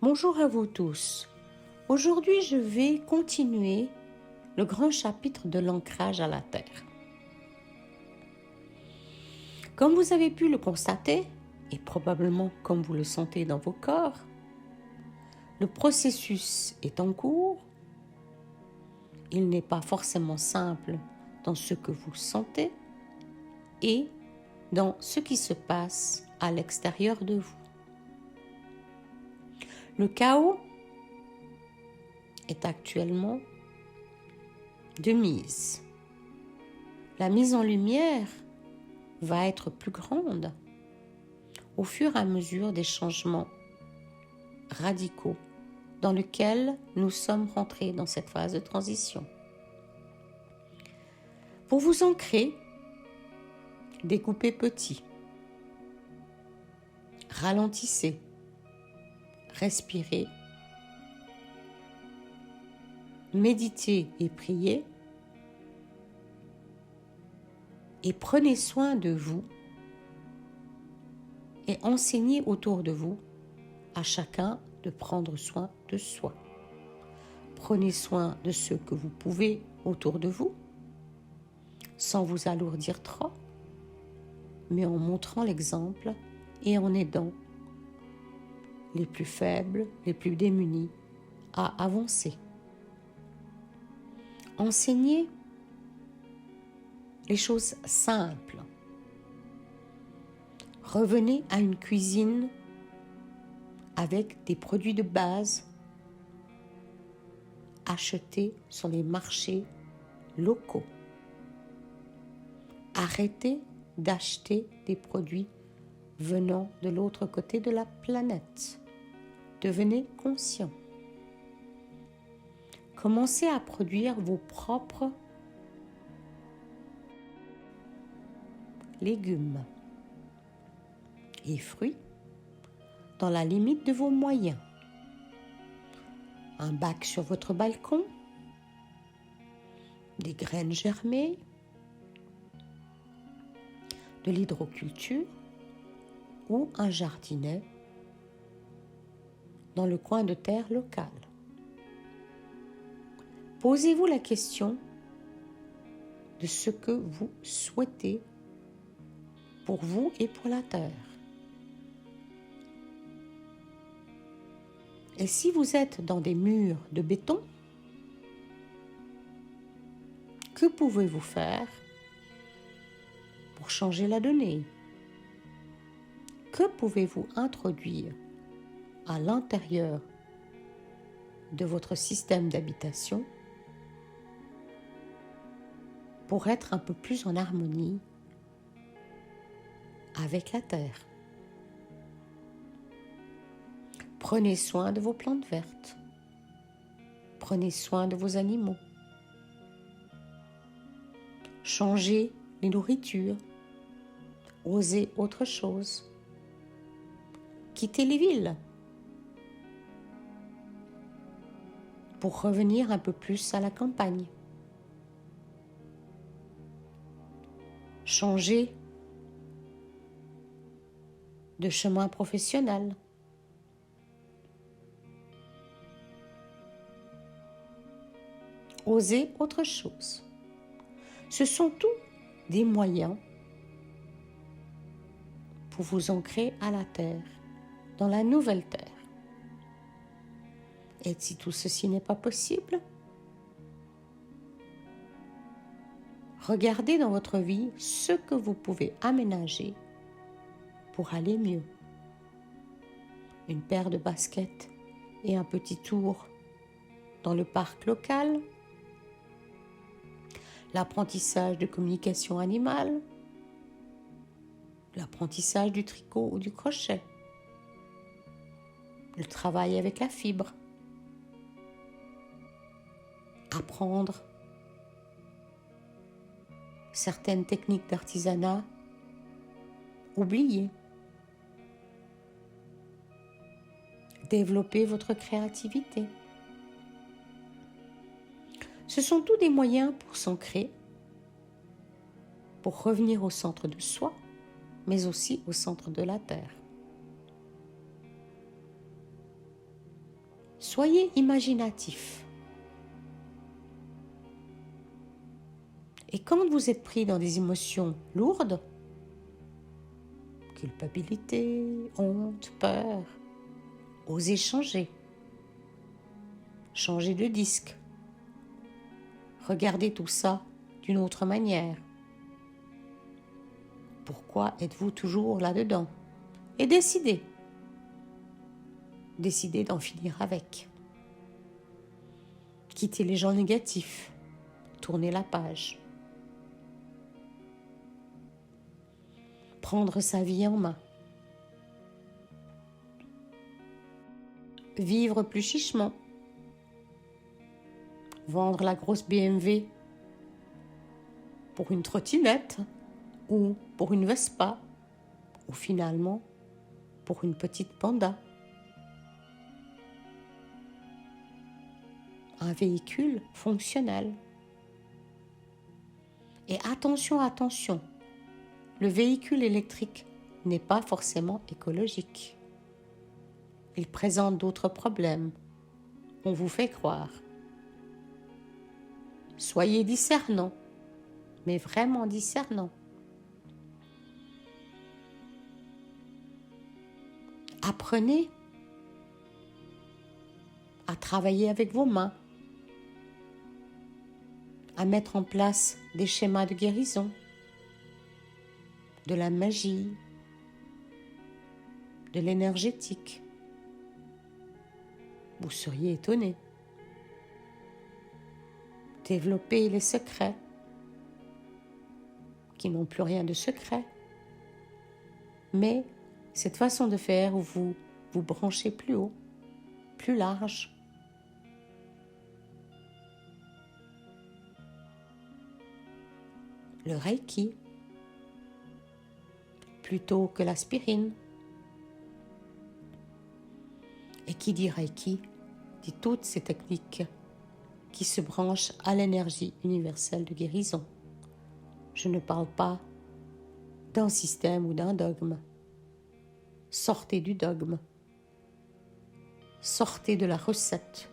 Bonjour à vous tous. Aujourd'hui, je vais continuer le grand chapitre de l'ancrage à la Terre. Comme vous avez pu le constater, et probablement comme vous le sentez dans vos corps, le processus est en cours. Il n'est pas forcément simple dans ce que vous sentez et dans ce qui se passe à l'extérieur de vous. Le chaos est actuellement de mise. La mise en lumière va être plus grande au fur et à mesure des changements radicaux dans lesquels nous sommes rentrés dans cette phase de transition. Pour vous ancrer, découpez petit, ralentissez, respirez, méditez et priez et prenez soin de vous et enseignez autour de vous à chacun de prendre soin de soi. Prenez soin de ceux que vous pouvez autour de vous, sans vous alourdir trop, mais en montrant l'exemple et en aidant les plus faibles, les plus démunis à avancer. Enseignez les choses simples. Revenez à une cuisine avec des produits de base achetés sur les marchés locaux. Arrêtez d'acheter des produits venant de l'autre côté de la planète. Devenez conscient. Commencez à produire vos propres légumes et fruits dans la limite de vos moyens. Un bac sur votre balcon, des graines germées, de l'hydroculture ou un jardinet dans le coin de terre local. Posez-vous la question de ce que vous souhaitez pour vous et pour la terre. Et si vous êtes dans des murs de béton, que pouvez-vous faire pour changer la donnée? Que pouvez-vous introduire à l'intérieur de votre système d'habitation pour être un peu plus en harmonie avec la terre? Prenez soin de vos plantes vertes. Prenez soin de vos animaux. Changez les nourritures. Osez autre chose. Quittez les villes pour revenir un peu plus à la campagne. Changez de chemin professionnel. Osez autre chose. Ce sont tous des moyens pour vous ancrer à la terre, dans la nouvelle terre. Et si tout ceci n'est pas possible, regardez dans votre vie ce que vous pouvez aménager pour aller mieux. Une paire de baskets et un petit tour dans le parc local, l'apprentissage de communication animale, l'apprentissage du tricot ou du crochet, le travail avec la fibre, apprendre certaines techniques d'artisanat oubliées, développer votre créativité. Ce sont tous des moyens pour s'ancrer, pour revenir au centre de soi, mais aussi au centre de la Terre. Soyez imaginatif. Et quand vous êtes pris dans des émotions lourdes, culpabilité, honte, peur, osez changer. Changez de disque. Regardez tout ça d'une autre manière. Pourquoi êtes-vous toujours là-dedans? Et décidez. Décidez d'en finir avec. Quittez les gens négatifs. Tournez la page. Prendre sa vie en main. Vivre plus chichement. Vendre la grosse BMW pour une trottinette ou pour une Vespa ou finalement pour une petite Panda. Un véhicule fonctionnel. Et attention, attention, le véhicule électrique n'est pas forcément écologique. Il présente d'autres problèmes. On vous fait croire. Soyez discernants, mais vraiment discernants. Apprenez à travailler avec vos mains, à mettre en place des schémas de guérison, de la magie, de l'énergétique. Vous seriez étonné. Développez les secrets qui n'ont plus rien de secret. Mais cette façon de faire où vous vous branchez plus haut, plus large. Le Reiki, plutôt que l'aspirine. Et qui dit Reiki, dit toutes ces techniques qui se branchent à l'énergie universelle de guérison. Je ne parle pas d'un système ou d'un dogme. Sortez du dogme. Sortez de la recette.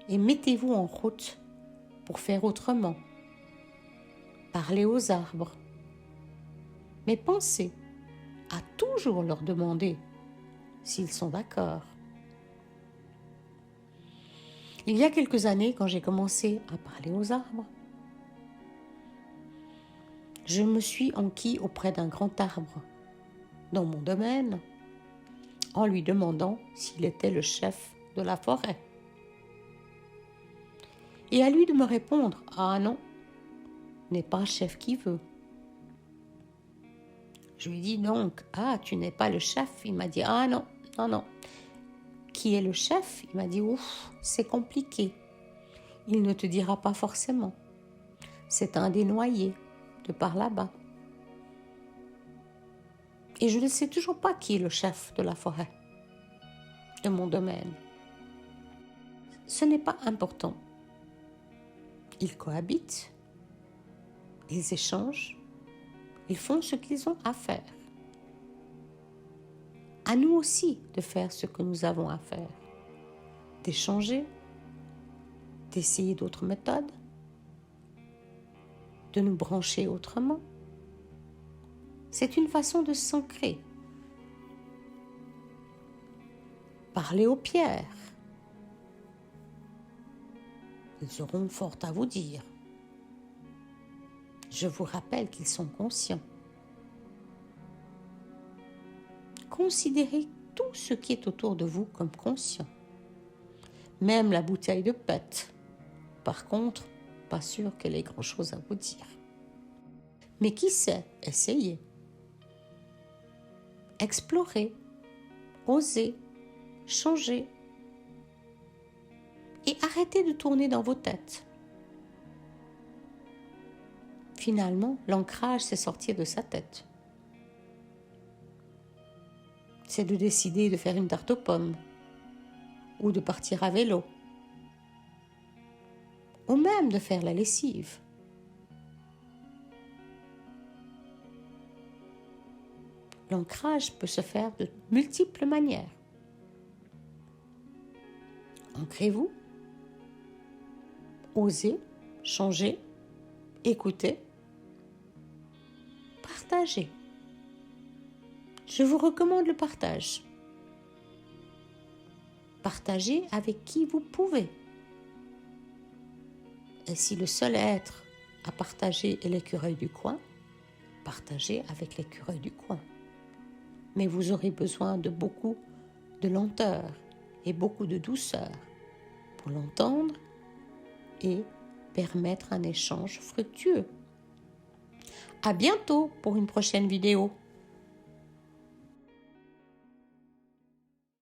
Et mettez-vous en route pour faire autrement. Parlez aux arbres. Mais pensez à toujours leur demander s'ils sont d'accord. Il y a quelques années, quand j'ai commencé à parler aux arbres, je me suis enquis auprès d'un grand arbre dans mon domaine en lui demandant s'il était le chef de la forêt. Et à lui de me répondre « Ah non, n'est pas chef qui veut ». Je lui dis donc « Ah, tu n'es pas le chef ?» Il m'a dit « Ah non, non, non. » Qui est le chef? Il m'a dit « Ouf, c'est compliqué. Il ne te dira pas forcément. C'est un des noyés de par là-bas. » Et je ne sais toujours pas qui est le chef de la forêt, de mon domaine. Ce n'est pas important. Ils cohabitent, ils échangent, ils font ce qu'ils ont à faire. À nous aussi de faire ce que nous avons à faire, d'échanger, d'essayer d'autres méthodes, de nous brancher autrement. C'est une façon de s'ancrer. Parlez aux pierres. Ils auront fort à vous dire. Je vous rappelle qu'ils sont conscients. Considérez tout ce qui est autour de vous comme conscient. Même la bouteille de pète. Par contre, pas sûr qu'elle ait grand-chose à vous dire. Mais qui sait, essayez. Explorez, osez, changez. Et arrêtez de tourner dans vos têtes. Finalement, l'ancrage, c'est sortir de sa tête. C'est de décider de faire une tarte aux pommes ou de partir à vélo ou même de faire la lessive. L'ancrage peut se faire de multiples manières. Ancrez-vous, osez, changez, écoutez, partagez. Je vous recommande le partage. Partagez avec qui vous pouvez. Et si le seul être à partager est l'écureuil du coin, partagez avec l'écureuil du coin. Mais vous aurez besoin de beaucoup de lenteur et beaucoup de douceur pour l'entendre et permettre un échange fructueux. À bientôt pour une prochaine vidéo.